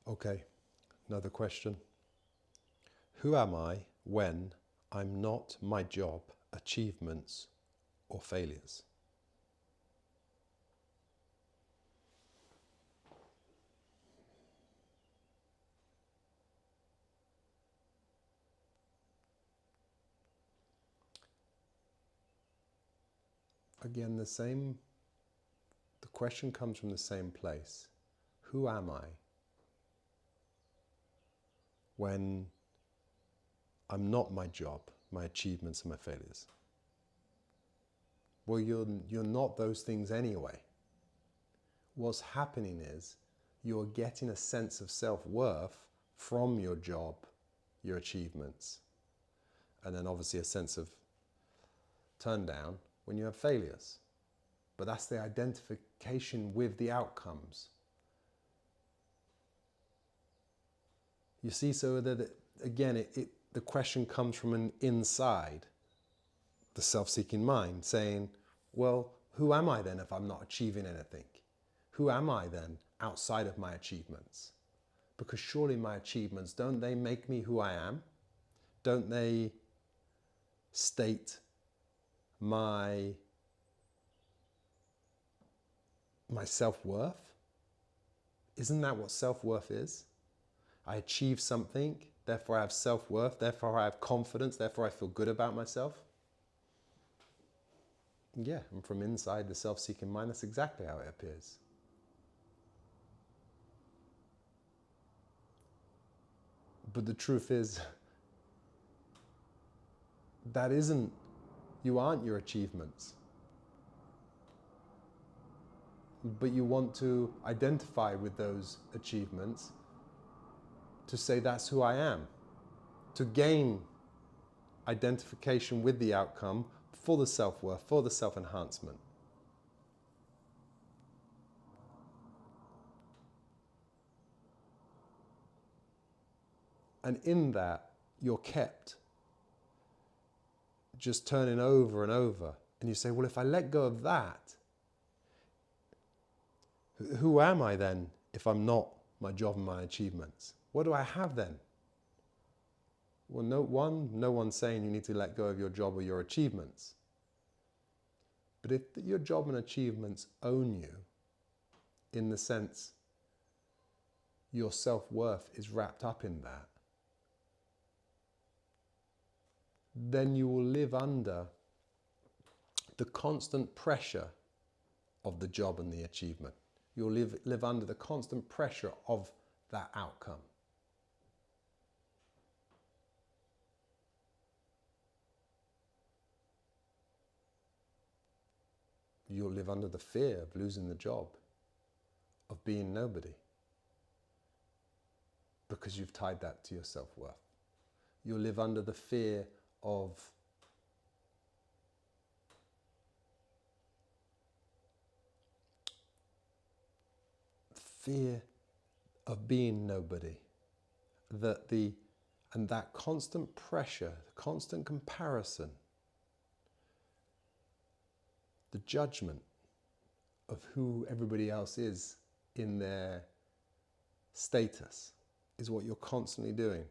Okay, another question. Who am I when I'm not my job, achievements, or failures? Again, the question comes from the same place. Who am I when I'm not my job, my achievements, and my failures? Well, you're not those things anyway. What's happening is you're getting a sense of self-worth from your job, your achievements, and then obviously a sense of turn down when you have failures. But that's the identification with the outcomes. You see, so that again, the question comes from an inside, the self-seeking mind, saying, well, who am I then if I'm not achieving anything? Who am I then outside of my achievements? Because surely my achievements, don't they make me who I am? Don't they state my self-worth? Isn't that what self-worth is? I achieve something, therefore I have self-worth, therefore I have confidence, therefore I feel good about myself. Yeah, and from inside the self-seeking mind, that's exactly how it appears. But the truth is, you aren't your achievements. But you want to identify with those achievements to say that's who I am, to gain identification with the outcome for the self-worth, for the self-enhancement. And in that, you're kept just turning over and over. And you say, well, if I let go of that, who am I then if I'm not my job and my achievements? What do I have then? Well, no one's saying you need to let go of your job or your achievements. But if your job and achievements own you, in the sense your self-worth is wrapped up in that, then you will live under the constant pressure of the job and the achievement. You'll live under the constant pressure of that outcome. You'll live under the fear of losing the job, of being nobody, because you've tied that to your self-worth. You'll live under the fear of being nobody, and that constant pressure, the constant comparison, the judgment of who everybody else is in their status is what you're constantly doing,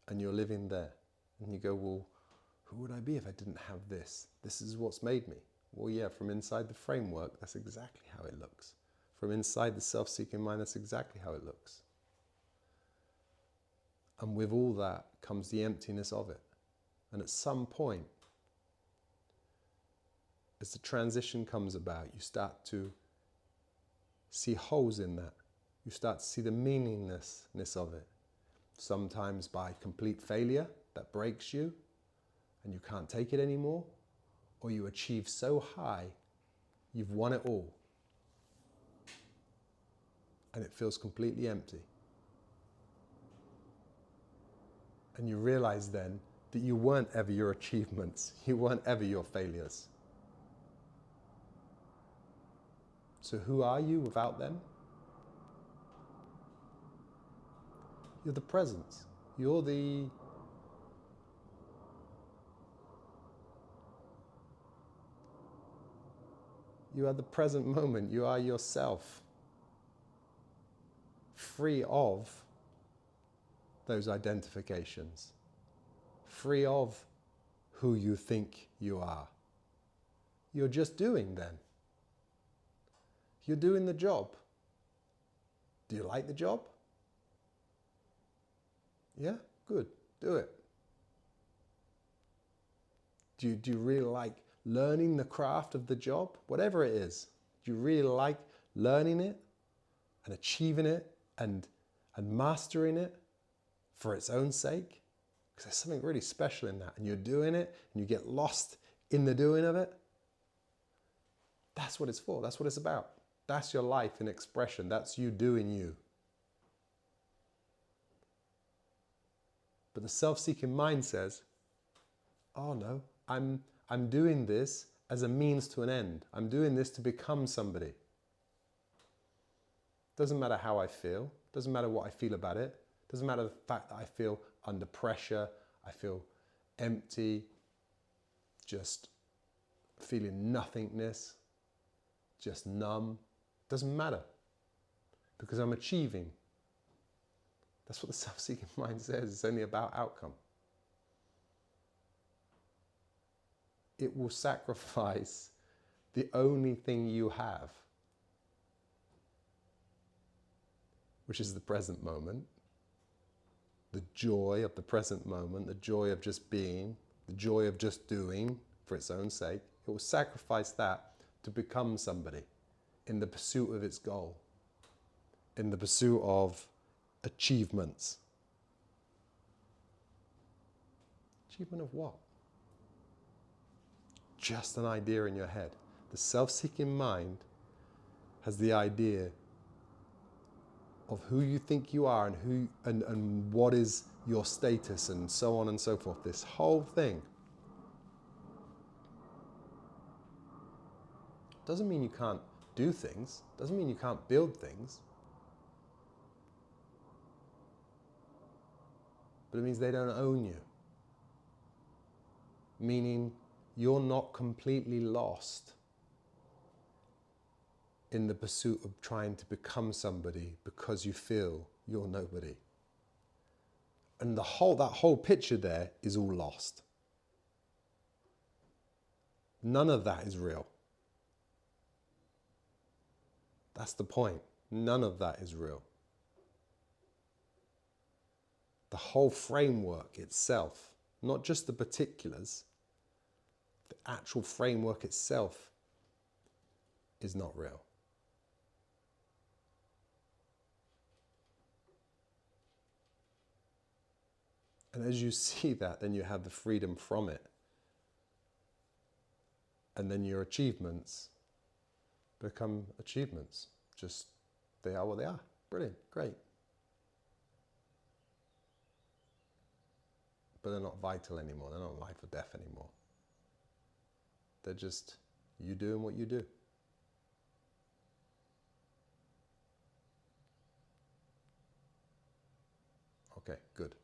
and you're living there. And you go, well, who would I be if I didn't have this? This is what's made me. Well, yeah, from inside the framework, that's exactly how it looks. From inside the self-seeking mind, that's exactly how it looks. And with all that comes the emptiness of it. And at some point, as the transition comes about, you start to see holes in that. You start to see the meaninglessness of it. Sometimes by complete failure that breaks you and you can't take it anymore, or you achieve so high, you've won it all. And it feels completely empty. And you realize then that you weren't ever your achievements, you weren't ever your failures. So who are you without them? You're the presence. You are the present moment. You are yourself, free of those identifications, free of who you think you are. You're just doing then. You're doing the job. Do you like the job? Yeah? Good. Do it. Do you really like learning the craft of the job? Whatever it is. Do you really like learning it and achieving it and mastering it for its own sake? Because there's something really special in that. And you're doing it and you get lost in the doing of it. That's what it's for. That's what it's about. That's your life in expression. That's you doing you. But the self-seeking mind says, oh no, I'm doing this as a means to an end. I'm doing this to become somebody. Doesn't matter how I feel. Doesn't matter what I feel about it. Doesn't matter the fact that I feel under pressure. I feel empty, just feeling nothingness, just numb. Doesn't matter, because I'm achieving. That's what the self-seeking mind says. It's only about outcome. It will sacrifice the only thing you have, which is the present moment, the joy of the present moment, the joy of just being, the joy of just doing for its own sake. It will sacrifice that to become somebody in the pursuit of its goal, in the pursuit of achievements. Achievement of what? Just an idea in your head. The self-seeking mind has the idea of who you think you are and what is your status and so on and so forth. This whole thing doesn't mean you can't do things, doesn't mean you can't build things, but it means they don't own you. Meaning you're not completely lost in the pursuit of trying to become somebody because you feel you're nobody. And that whole picture there is all lost. None of that is real. That's the point. None of that is real. The whole framework itself, not just the particulars, the actual framework itself is not real. And as you see that, then you have the freedom from it. And then your achievements become achievements. Just, they are what they are. Brilliant, great. But they're not vital anymore. They're not life or death anymore. They're just you doing what you do. Okay, good.